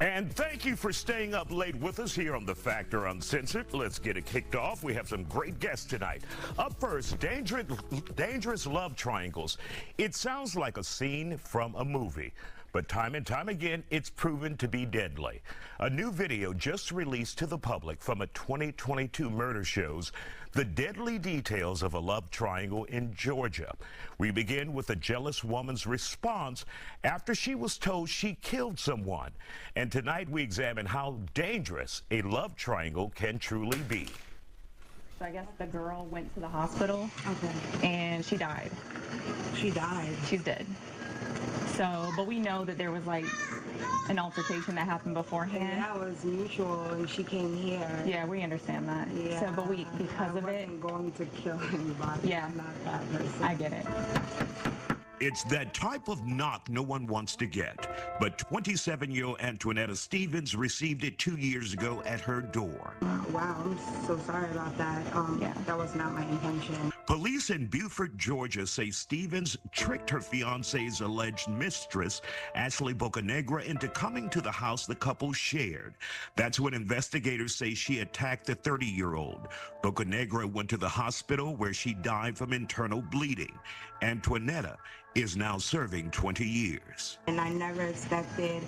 And thank you for staying up late with us here on The Factor Uncensored. Let's get it kicked off. We have some great guests tonight. Up first, dangerous love triangles. It sounds like a scene from a movie, but time and time again, it's proven to be deadly. A new video just released to the public from a 2022 murder shows the deadly details of a love triangle in Georgia. We begin with a jealous woman's response after she was told she killed someone. And tonight we examine how dangerous a love triangle can truly be. So I guess the girl went to the hospital, and she died. She died? She's dead. So, but we know that there was like an altercation that happened beforehand. And that was mutual, and she came here. Yeah, we understand that. Yeah. So, but because of it. I wasn't going to kill anybody. Yeah. I'm not that person. I get it. It's that type of knock no one wants to get. But 27-year-old Antoinetta Stevens received it 2 years ago at her door. Wow, I'm so sorry about that. That was not my intention. Police in Beaufort, Georgia say Stevens tricked her fiance's alleged mistress, Ashley Bocanegra, into coming to the house the couple shared. That's when investigators say she attacked the 30-year-old. Bocanegra went to the hospital where she died from internal bleeding. Antoinetta is now serving 20 years. And I never expected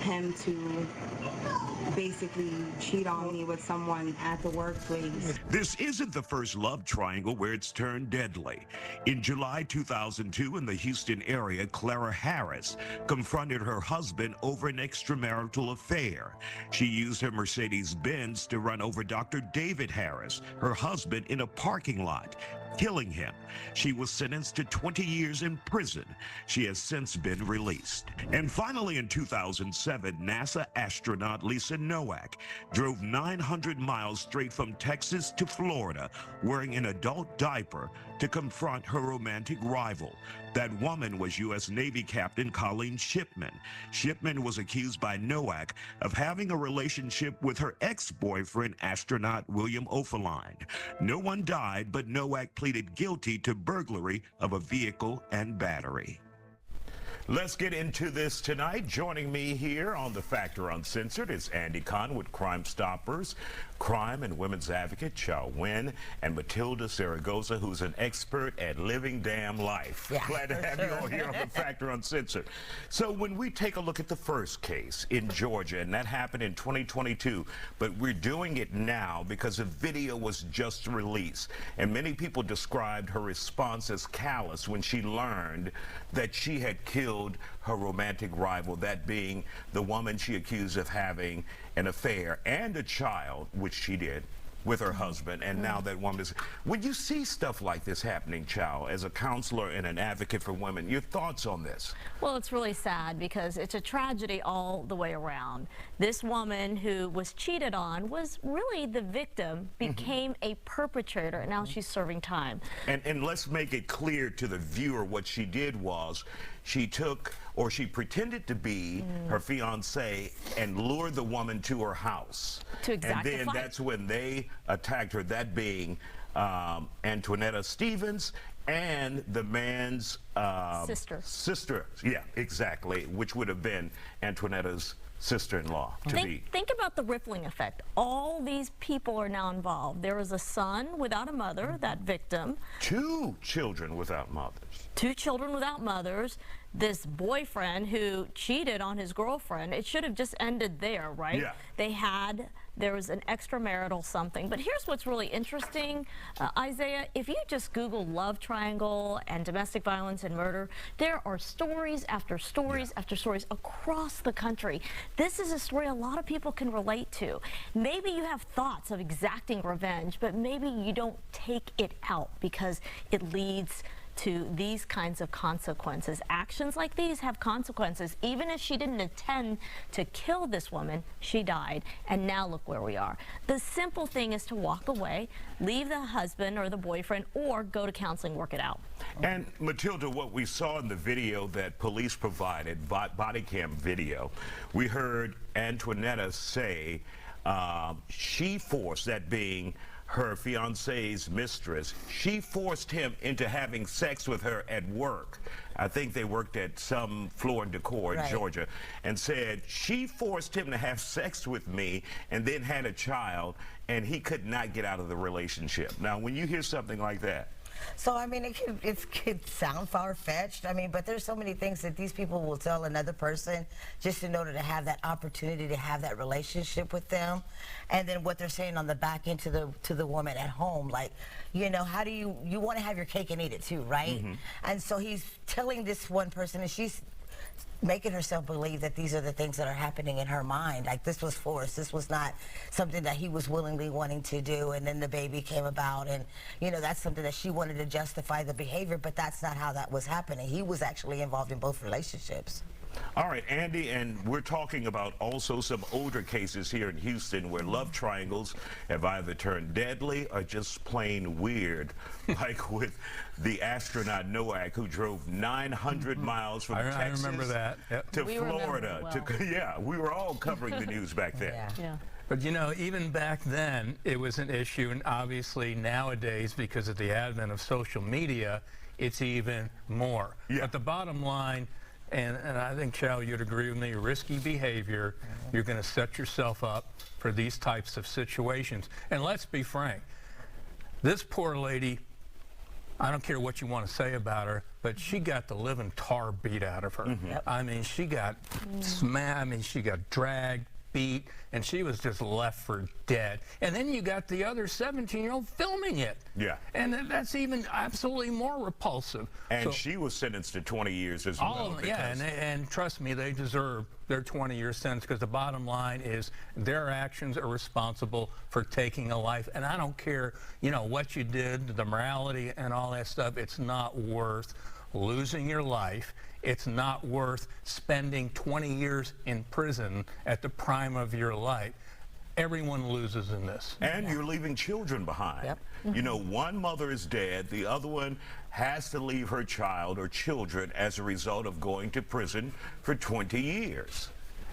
him to basically cheat on me with someone at the workplace. This isn't the first love triangle where it's turned deadly. In July 2002 in the Houston area, Clara Harris confronted her husband over an extramarital affair. She used her Mercedes-Benz to run over Dr. David Harris, her husband, in a parking lot, killing him. She was sentenced to 20 years in prison. She has since been released. And finally, in 2007, NASA astronaut Lisa Nowak drove 900 miles straight from Texas to Florida wearing an adult diaper to confront her romantic rival. That woman was U.S. Navy Captain Colleen Shipman. Shipman was accused by Nowak of having a relationship with her ex-boyfriend, astronaut William Oefelein. No one died, but Nowak pleaded guilty to burglary of a vehicle and battery. Let's get into this tonight. Joining me here on The Factor Uncensored is Andy Kahn with Crime Stoppers, crime and women's advocate Chow Nguyen, and Matilda Zaragoza, who's an expert at living damn life. Yeah, glad to have you all here on The Factor Uncensored. So when we take a look at the first case in Georgia, and that happened in 2022, but we're doing it now because a video was just released, and many people described her response as callous when she learned that she had killed her romantic rival, that being the woman she accused of having an affair and a child, which she did, with her husband. And now that woman is... When you see stuff like this happening, Chow, as a counselor and an advocate for women, your thoughts on this? Well, it's really sad because it's a tragedy all the way around. This woman who was cheated on was really the victim, became a perpetrator, and now she's serving time. And let's make it clear to the viewer what she did was she took, or she pretended to be her fiance and lured the woman to her house. To exact And then that's when they attacked her, that being Antoinetta Stevens and the man's sister. Yeah, exactly, which would have been Antoinetta's sister-in-law. Think about the rippling effect. All these people are now involved. There was a son without a mother, that victim. 2 children without mothers. 2 children without mothers. This boyfriend who cheated on his girlfriend. It should have just ended there, right? Yeah. There was an extramarital something. But here's what's really interesting, Isaiah. If you just Google love triangle and domestic violence and murder, there are stories after stories after stories across the country. This is a story a lot of people can relate to. Maybe you have thoughts of exacting revenge, but maybe you don't take it out because it leads to these kinds of consequences. Actions like these have consequences. Even if she didn't intend to kill this woman, she died, and now look where we are. The simple thing is to walk away, leave the husband or the boyfriend, or go to counseling, work it out. And Matilda, what we saw in the video that police provided, body cam video, we heard Antoinetta say she forced, that being her fiance's mistress, she forced him into having sex with her at work. I think they worked at some Floor and Decor in Georgia, and said she forced him to have sex with me and then had a child, and he could not get out of the relationship. Now, when you hear something like that, so, I mean, it could sound far-fetched, I mean, but there's so many things that these people will tell another person just in order to have that opportunity to have that relationship with them. And then what they're saying on the back end to the woman at home, like, you know, how do you want to have your cake and eat it too, right? And so he's telling this one person, and she's making herself believe that these are the things that are happening in her mind. Like, this was forced. This was not something that he was willingly wanting to do, and then the baby came about, and, you know, that's something that she wanted to justify the behavior, but that's not how that was happening. He was actually involved in both relationships. All right, Andy, and we're talking about also some older cases here in Houston where love triangles have either turned deadly or just plain weird, like with the astronaut Noah, who drove 900 miles from Texas to Florida. Yeah, we were all covering the news back then. Yeah. But, you know, even back then, it was an issue, and obviously nowadays, because of the advent of social media, it's even more. But the bottom line, and I think, Chow, you'd agree with me, risky behavior, you're going to set yourself up for these types of situations. And let's be frank, this poor lady, I don't care what you want to say about her, but she got the living tar beat out of her. I mean, she got smashed, I mean, she got dragged, beat, and she was just left for dead. And then you got the other 17-year-old filming it. Yeah. And that's even absolutely more repulsive. And so, she was sentenced to 20 years as well. Yeah, and trust me, they deserve their 20-year sentence, because the bottom line is their actions are responsible for taking a life. And I don't care, you know, what you did, the morality and all that stuff, it's not worth losing your life. It's not worth spending 20 years in prison at the prime of your life. Everyone loses in this. And you're leaving children behind. You know, one mother is dead, the other one has to leave her child or children as a result of going to prison for 20 years.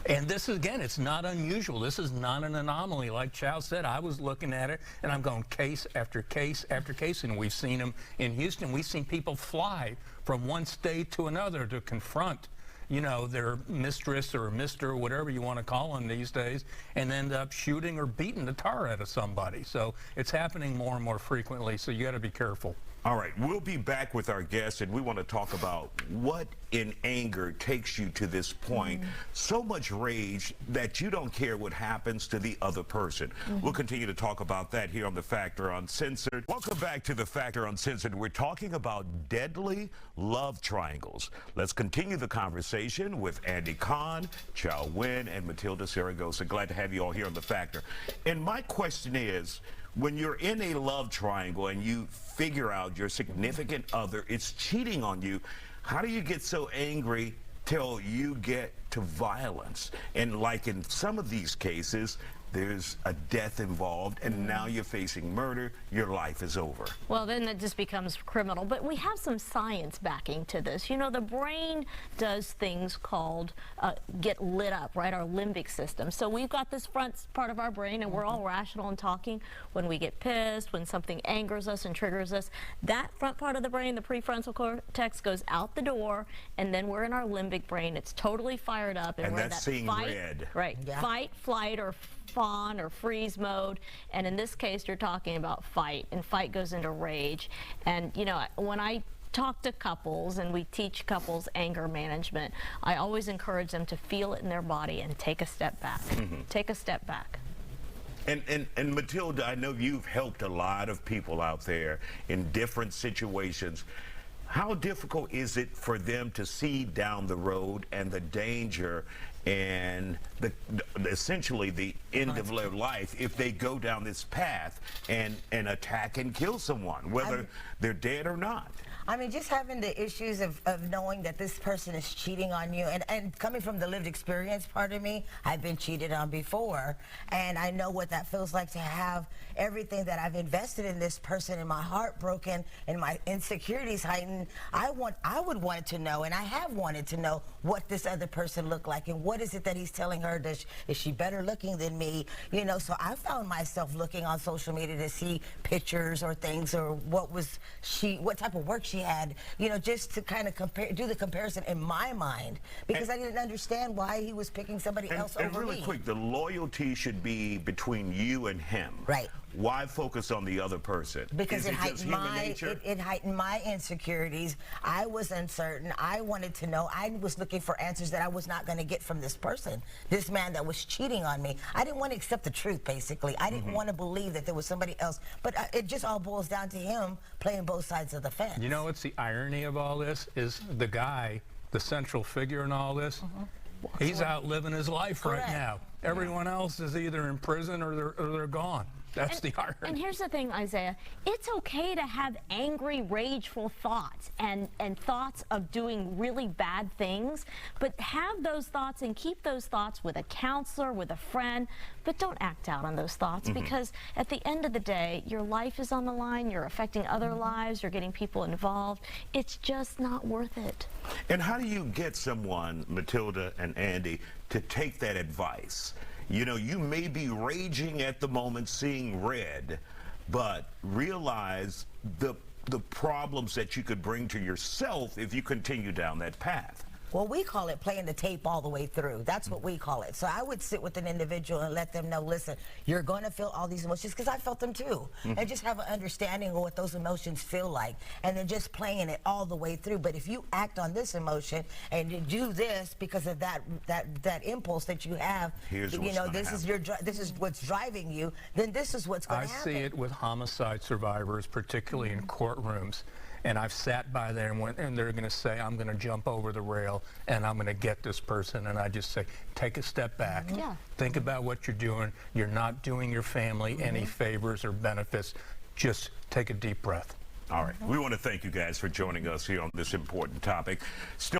And this is, again, it's not unusual. This is not an anomaly. Like Chow said, I was looking at it, and I'm going case after case after case, and we've seen them in Houston. We've seen people fly from one state to another to confront, you know, their mistress or mister, whatever you want to call them these days, and end up shooting or beating the tar out of somebody. So it's happening more and more frequently, so you got to be careful. All right, we'll be back with our guests, and we want to talk about what in anger takes you to this point. So much rage that you don't care what happens to the other person. We'll continue to talk about that here on The Factor Uncensored. Welcome back to The Factor Uncensored. We're talking about deadly love triangles. Let's continue the conversation with Andy Kahn, Chow Nguyen, and Matilda Saragosa. Glad to have you all here on The Factor. And my question is, when you're in a love triangle and you figure out your significant other is cheating on you, how do you get so angry till you get to violence? And like in some of these cases, there's a death involved, and now you're facing murder, your life is over. Well, then it just becomes criminal. But we have some science backing to this. You know, the brain does things called get lit up, right? Our limbic system. So we've got this front part of our brain, and we're all rational and talking. When we get pissed, when something angers us and triggers us, that front part of the brain, the prefrontal cortex, goes out the door, and then we're in our limbic brain. It's totally fired up. And we're that's in that seeing red. Right. Fight, flight, or fawn or freeze mode, and in this case you're talking about fight, and fight goes into rage. And you know, when I talk to couples and we teach couples anger management, I always encourage them to feel it in their body and take a step back. Take a step back. And Matilda, I know you've helped a lot of people out there in different situations. How difficult is it for them to see down the road and the danger and essentially the end of their life if they go down this path and attack and kill someone, whether they're dead or not? I mean, just having the issues of knowing that this person is cheating on you, and coming from the lived experience part of me, I've been cheated on before, and I know what that feels like to have everything that I've invested in this person and my heart broken and my insecurities heightened. I would want to know, and I have wanted to know, what this other person looked like and what is it that he's telling her. Is she better looking than me? You know, so I found myself looking on social media to see pictures or things, or what type of work she had, you know, just to kind of do the comparison in my mind, because I didn't understand why he was picking somebody else over me. And really quick, the loyalty should be between you and him. Right. Why focus on the other person? Because it heightened my insecurities. I was uncertain. I wanted to know. I was looking for answers that I was not going to get from this person, this man that was cheating on me. I didn't want to accept the truth, basically. I didn't want to believe that there was somebody else. But it just all boils down to him playing both sides of the fence. You know what's the irony of all this? Is the guy, the central figure in all this, he's out living his life right now. Everyone else is either in prison or they're gone. That's the irony. And here's the thing, Isaiah. It's okay to have angry, rageful thoughts and thoughts of doing really bad things, but have those thoughts and keep those thoughts with a counselor, with a friend, but don't act out on those thoughts, because at the end of the day, your life is on the line, you're affecting other lives, you're getting people involved. It's just not worth it. And how do you get someone, Matilda and Andy, to take that advice? You know, you may be raging at the moment, seeing red, but realize the problems that you could bring to yourself if you continue down that path. Well, we call it playing the tape all the way through. That's what we call it. So I would sit with an individual and let them know, listen, you're going to feel all these emotions, because I felt them too. And just have an understanding of what those emotions feel like, and then just playing it all the way through. But if you act on this emotion and you do this because of that impulse that you have, you know, this is what's driving you, then this is what's going to happen. I see it with homicide survivors, particularly in courtrooms. And I've sat by there and they're going to say, I'm going to jump over the rail and I'm going to get this person. And I just say, take a step back. Think about what you're doing. You're not doing your family any favors or benefits. Just take a deep breath. All right. We want to thank you guys for joining us here on this important topic. Still